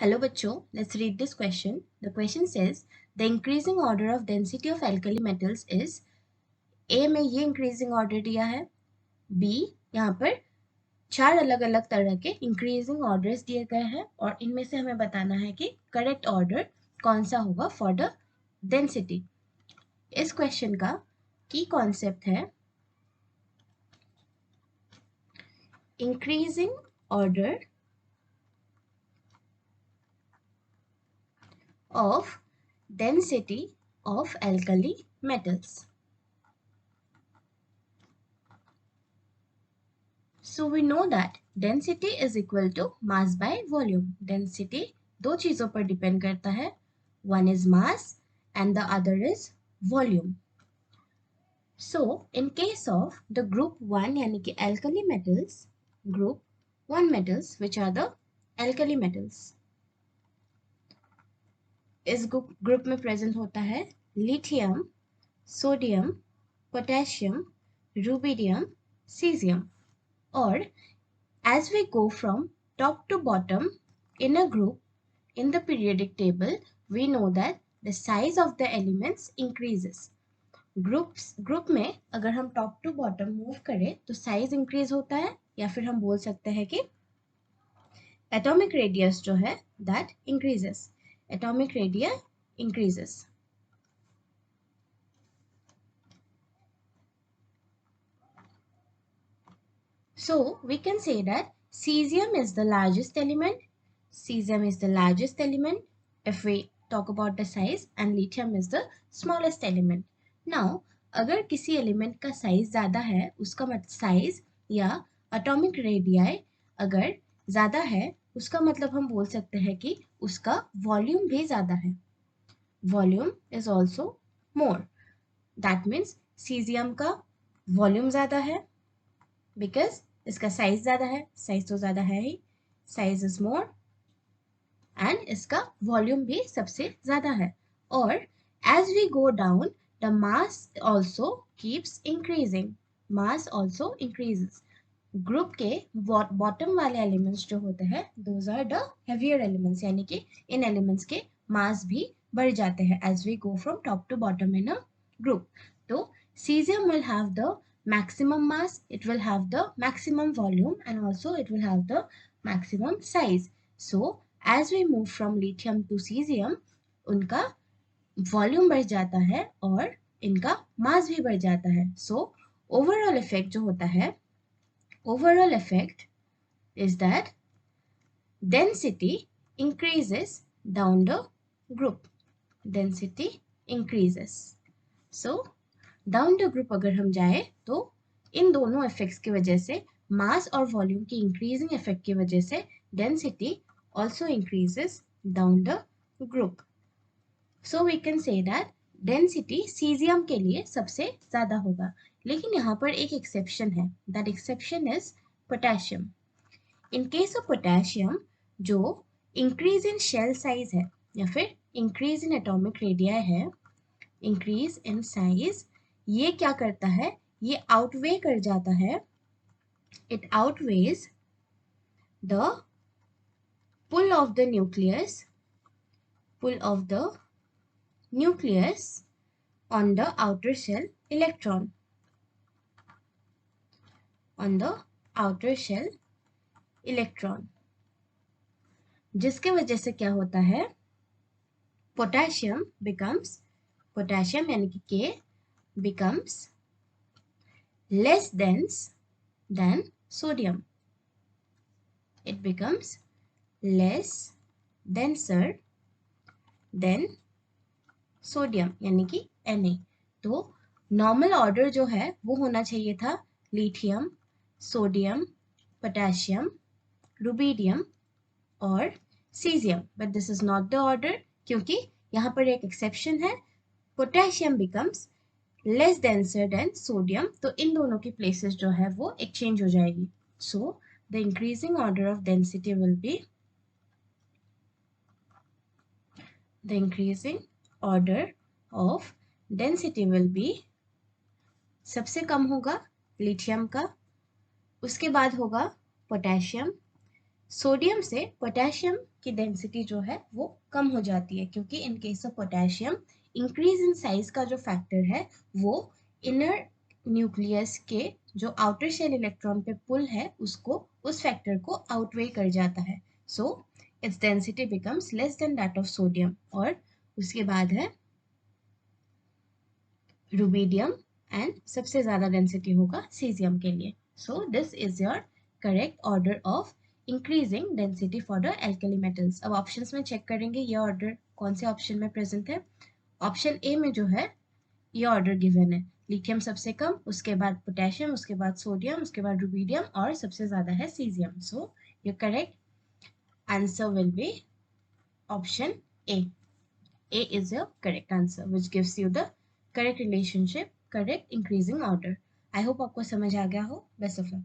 Hello bachcho, let's read this question. The question says the increasing order of density of alkali metals is A में ये increasing order दिया है, B यहाँ पर 4 अलग अलग तरह के increasing orders दिए गए हैं और इनमें से हमें बताना है कि correct order कौन सा होगा for the density. इस question का key concept है increasing order of density of alkali metals. So we know that density is equal to mass by volume. Density दो चीजों पर डिपेंड करता है. One is mass and the other is volume. So in case of the group 1 यानी कि alkali metals, group 1 metals which are the alkali metals. इस group में present होता है lithium, sodium, potassium, rubidium, caesium. और as we go from top to bottom in a group in the periodic table, we know that the size of the elements increases. Group में अगर हम top to bottom move करें तो size increase होता है या फिर हम बोल सकते हैं कि एटॉमिक रेडियस जो है that increases. Atomic radius increases. So we can say that cesium is the largest element. Cesium is the largest element if we talk about the size, and lithium is the smallest element. Now अगर किसी element का size ज़्यादा है उसका मतलब size या atomic radii अगर ज़्यादा है उसका मतलब हम बोल सकते हैं कि उसका वॉल्यूम भी ज़्यादा है. Volume is also more. That means caesium का वॉल्यूम ज़्यादा है बिकॉज इसका साइज ज़्यादा है. साइज तो ज़्यादा है ही, साइज इज मोर, एंड इसका वॉल्यूम भी सबसे ज़्यादा है. और as we go down the mass also keeps increasing. Mass also increases. Group के बॉटम वाले एलिमेंट्स जो होते हैं those are the heavier elements, यानी कि इन एलिमेंट्स के मास भी बढ़ जाते हैं as we go from top to bottom in a group. तो cesium will have the maximum mass, it will have the maximum volume, and also it will have the maximum size. So as we move from lithium to cesium, उनका volume बढ़ जाता है और इनका मास भी बढ़ जाता है. सो ओवरऑल इफेक्ट जो होता है, overall effect is that density increases down the group. Density increases. So down the group अगर हम जाए तो इन दोनों इफेक्ट्स की वजह से, मास और वॉल्यूम की इंक्रीजिंग इफेक्ट की वजह से density also increases down the group. So we can say that density caesium के लिए सबसे ज़्यादा होगा. लेकिन यहाँ पर एक एक्सेप्शन है. That exception is potassium. In case of potassium जो इंक्रीज इन शेल साइज है या फिर इंक्रीज इन एटॉमिक रेडियाई है, इंक्रीज इन साइज, ये क्या करता है, ये आउटवे कर जाता है. It outweighs the pull of the nucleus, pull of the nucleus on the outer shell electron, on the outer shell electron. जिसके वजह से क्या होता है, पोटेशियम बिकम्स, पोटेशियम यानी कि के becomes less dense than sodium. It becomes less denser than sodium यानी कि Na. तो नॉर्मल ऑर्डर जो है वो होना चाहिए था लिथियम, सोडियम, पोटेशियम, रुबिडियम और caesium, but this is not the order क्योंकि यहाँ पर एक एक्सेप्शन है. Potassium becomes less denser then sodium, तो इन दोनों की प्लेसेस जो है वो एक्सचेंज हो जाएगी. So the increasing order of density will be, the increasing order of density will be, सबसे कम होगा लिथियम का, उसके बाद होगा पोटेशियम, सोडियम से पोटेशियम की डेंसिटी जो है वो कम हो जाती है, क्योंकि इन case of potassium increase in size का जो फैक्टर है वो इनर न्यूक्लियस के जो आउटर शेल इलेक्ट्रॉन पे पुल है उसको, उस फैक्टर को आउटवे कर जाता है। So its density becomes less than that of sodium. और उसके बाद है रुबीडियम एंड सबसे ज़्यादा डेंसिटी होगा सीजियम के लिए। So this is your correct order of increasing density for the alkali metals. अब ऑप्शंस में चेक करेंगे ये ऑर्डर कौन से ऑप्शन में प्रेजेंट है। ऑप्शन ए में जो है ये ऑर्डर गिवन है, लिथियम सबसे कम, उसके बाद पोटेशियम, उसके बाद सोडियम, उसके बाद रुबीडियम और सबसे ज़्यादा है caesium. So your correct answer will be option A. A is your correct answer, which gives you the correct relationship, correct increasing order. I hope आपको समझ आ गया हो. Best of luck.